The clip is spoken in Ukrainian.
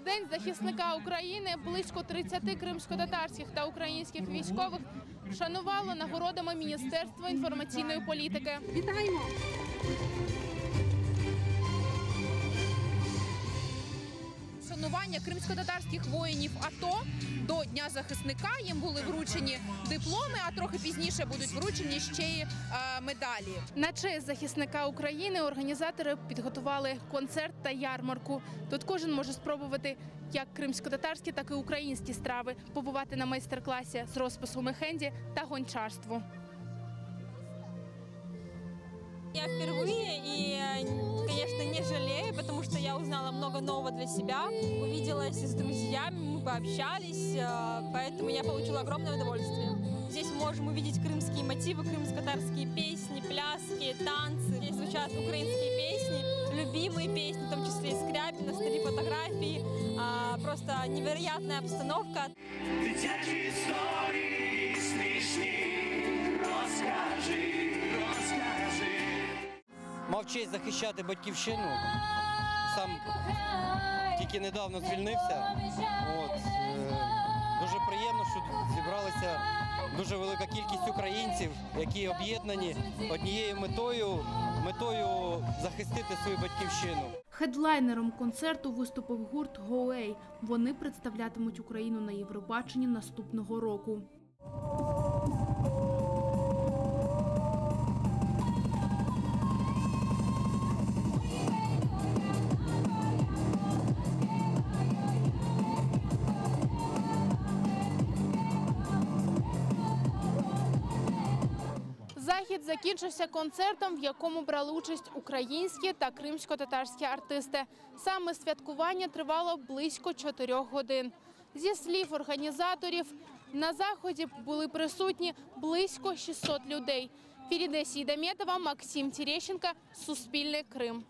В День захисника України близько 30 кримськотатарських та українських військових шанувало нагородами Міністерства інформаційної політики. Вітаємо! Шанування кримськотатарських воїнів АТО до Дня захисника їм були вручені дипломи, а трохи пізніше будуть вручені ще й медалі. На честь захисника України організатори підготували концерт та ярмарку. Тут кожен може спробувати як кримськотатарські, так і українські страви, побувати на майстер-класі з розпису мехенді та гончарству. Я впервые и, конечно, не жалею, потому что я узнала много нового для себя, увиделась с друзьями, мы пообщались, поэтому я получила огромное удовольствие. Здесь мы можем увидеть крымские мотивы, крымско-татарские песни, пляски, танцы. Здесь звучат украинские песни, любимые песни, в том числе и Скрябин, на столе фотографии. Просто невероятная обстановка. Дитячі історії смішні, розкажи. Мав честь захищати батьківщину, сам тільки недавно звільнився. Дуже приємно, що тут зібралася дуже велика кількість українців, які об'єднані однією метою захистити свою батьківщину. Хедлайнером концерту виступив гурт «Гоуей». Вони представлятимуть Україну на Євробаченні наступного року. Захід закінчився концертом, в якому брали участь українські та кримсько-татарські артисти. Саме святкування тривало близько 4 годин. Зі слів організаторів, на заході були присутні близько 600 людей. Феріде Сейдаметова, Максим Терещенко, Суспільне, Крим.